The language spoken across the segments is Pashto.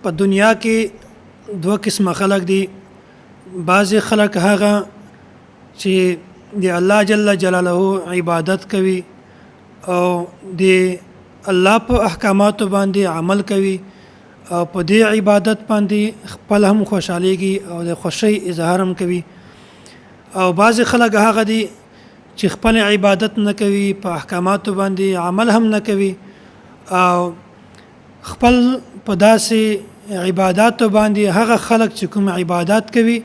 په دنیا کې دوه قسمه خلق دي. بعض خلق هغه چې د الله جل جلاله عبادت کوي او د الله په احکاماتو باندې عمل کوي او په دې عبادت باندې خپل هم خوشاليږي او د خوشي اظهار هم کوي. او بعض خلک هغه دي چې خپل عبادت نه کوي، په احکاماتو باندې عمل هم نه کوي او خپل په داسې عبادتو باندې هغه خلک چې کوم عبادت کوي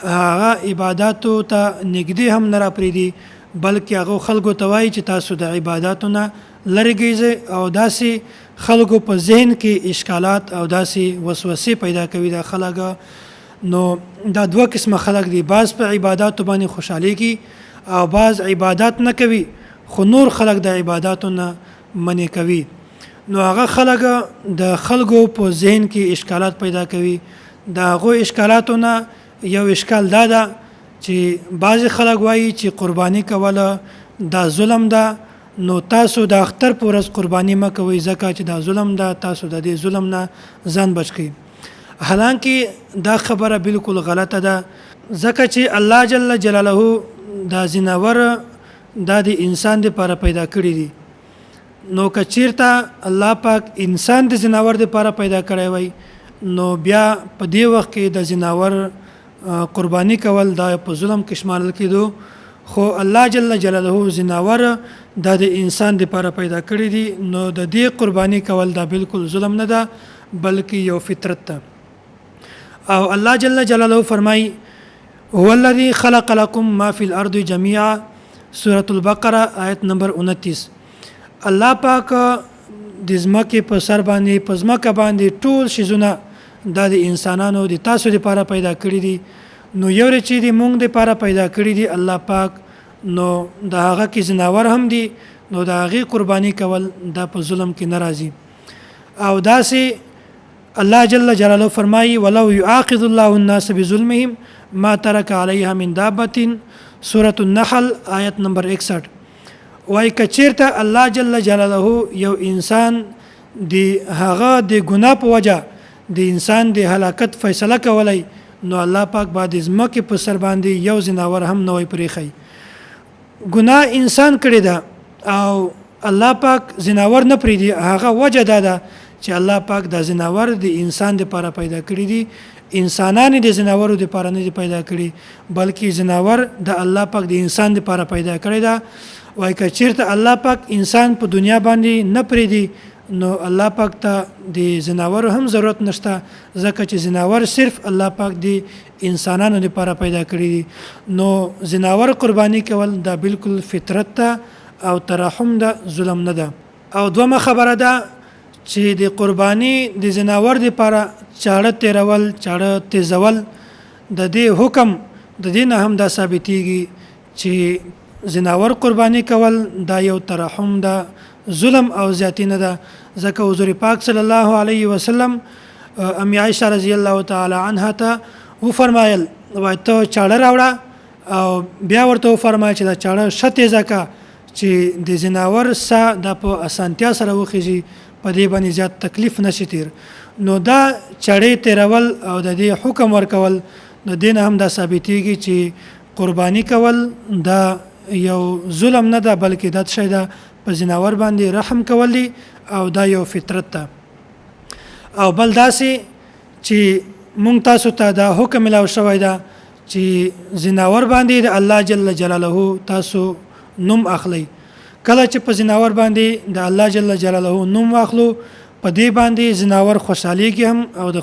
هغه عبادتو ته نږدې هم نه راپریدي، بلکې هغه خلکو ته وایي چې تاسو د عبادتو نه لرې کیږئ او داسې خلکو په ذهن کې اشکالات او داسې وسوسې پیدا کوي د خلک. نو دا دوه قسمه خلک دي، بعض په عبادتو باندې خوشحاليږي او بعض عبادت نه کوي خو نور خلک د عبادتو نه منع کوي. نو هغه خلک د خلکو په ذهن کې اشکالات پیدا کوي. د هغو اشکالاتو نه یو اشکال دا ده چې بعض خلک وایي چې قرباني کوله دا ظلم ده، نو تاسو د اختر پر ورځ قرباني مه کوئ ځکه چې دا ظلم ده، تاسو د دې ظلم نه ځان بچ کړئ. حالانکه دا خبره بالکل غلطه ده ځکه چې الله جل جلاله دا زناور دا د انسان لپاره پیدا کړی دي. نو که چیرته الله پاک انسان د زناور لپاره پیدا کړی وای نو بیا په دې وخت کې د زناور قرباني کول دا په ظلم کې شامل کېدو، خو الله جل جلاله زناور دا د انسان لپاره پیدا کړی دي. نو د دې قرباني کول دا بالکل ظلم نه ده بلکې یو فطرت ده. او الله جل جلاله فرمای هو الذي خلق لكم ما في الارض جميعا، سورة البقره آیت نمبر 29. الله پاک د ځمکې په سر باندې په ځمکه باندې ټول شیزونه دا د انسانانو د تاسو لپاره پیدا کړی دي. نو یو چې د مونږ لپاره پیدا کړی دي الله پاک، نو د هغه کې زناور هم دي، نو د هغه قرباني کول دا په ظلم کې ناراضي. او داسې الله جل جلاله فرمایي ولو يؤاخذ الله الناس بظلمهم ما ترك عليها من دابة، سورة النحل آیت نمبر 61. وای کچیرته الله جل جلاله یو انسان دی هغه د ګناه په وجه د انسان د هلاکت فیصله کولای، نو الله پاک بعد ځمکه په سر باندې یو زناور هم نه وي پریخي. ګناه انسان کړی دا او الله پاک زناور نه پریدي، هغه وجه ده چې الله پاک د زناور د انسان لپاره پیدا کړی دي. انسانان د زناورو لپاره نه پیدا کړی بلکې زناور د الله پاک د انسان لپاره پیدا کړی دا. وای که چیرته الله پاک انسان په دنیا باندې نه پریدي نو الله پاک ته د زناور هم ضرورت نشته ځکه چې زناور صرف الله پاک د انسانانو لپاره پیدا کړی دي. نو زناور قرباني کول دا بالکل فطرت ته او ترحم ده، ظلم نه ده. او دومره خبره ده چې د قرباني د زناور لپاره چاړه تیرول، چاړه تیزول د دې حکم د دین هم دا ثابتېږي چې زناور قرباني کول دا یو ترحم ده، ظلم او زیاتی نه ده. ځکه حضور پاک صلی الله علیه وسلم ام عائشه رضی الله تعالی عنها ته و فرمایل وای ته چاړه راوړه او بیا ورته فرمایل چې دا چاړه شته ځکه چې د زناور سا د په اسانتیا سره وخیږي، په دې باندې زیات تکلیف نشي تیر. نو دا چړې تیرول او د دې حکم ورکول د دین هم دا ثابتېږي چې قرباني کول دا یو ظلم نه ده بلکې د شی ده په زناور باندې رحم کول دي او دا یو فطرت ده. او بل داسې چې مونږ تاسو ته دا حکم ملاو شوی ده چې زناور باندې د الله جل جلاله تاسو نوم اخلي. کله چې په زناور باندې د الله جل جلاله نوم واخلو په دې باندې زناور خوشحاليږي هم او د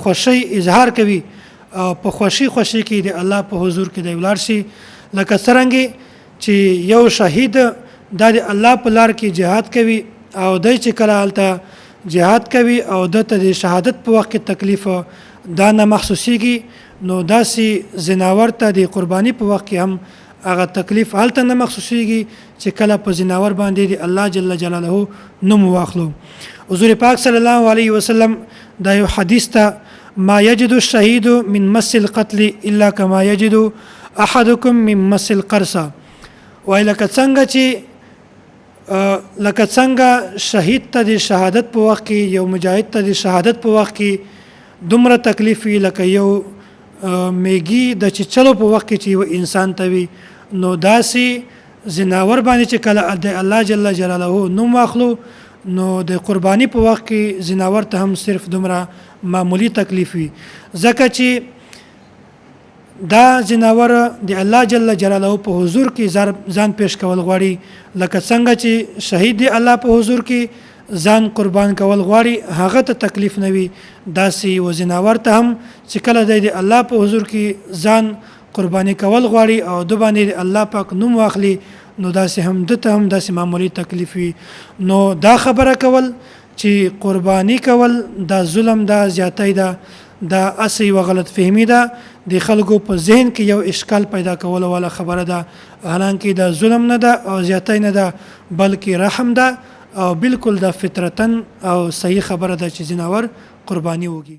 خوشي اظهار کوي او په خوشي کې د الله په حضور کې د ولار شي. لکه څنګه چې یو شهید د الله په لار کې jihad کوي او د چې کله الته jihad کوي او د شهادت په وخت کې تکلیف دا نه محسوسيږي، نو داسې زناور ته د قرباني په وخت کې هم هغه تکلیف حالت نه محسوسيږي چې کله په زناور باندې د الله جل جلاله نوم واخلو. حضور پاک صلی الله علیه وسلم دا یو حدیث ته ما یجد الشهید من مس القتل الا كما یجد احدكم من مس القرص، وای لکه څنګه چې لکه څنګه شهید ته د شهادت په وخت کې یو مجاهد ته د شهادت په وخت کې دومره تکلیف وي لکه یو میږي د چلو په وخت کې چې یو انسان ته وي، نو داسې زناور باندې چې کله د الله جل جلاله نوم واخلو نو د قرباني په وخت کې زناور ته هم صرف دومره معمولی تکلیف وي، ځکه چې دا زناور د الله جل جلاله په حضور کې ځان پیش کول غواړي، لکه څنګه چې شهید دی الله په حضور کې ځان قربان کول غواړي، هغه ته تکلیف نه وي، داسې و زناور ته هم چې کله د الله په حضور کې ځان قرباني کول غواړي او د باندې الله پاک نوم واخلي، نو داسې هم دته هم داسې معمولی تکلیف وي. نو دا خبره کول چې قرباني کول دا ظلم دا زیاتی ده، دا اسی و غلط فهمی ده، د خلکو په ذهن کې یو اشکال پیدا کول ولا خبره ده، حالانکه دا ظلم نه ده او زیاتی نه ده بلکې رحم ده او بالکل دا فطرتن او صحیح خبره ده چې زناور قرباني وږي.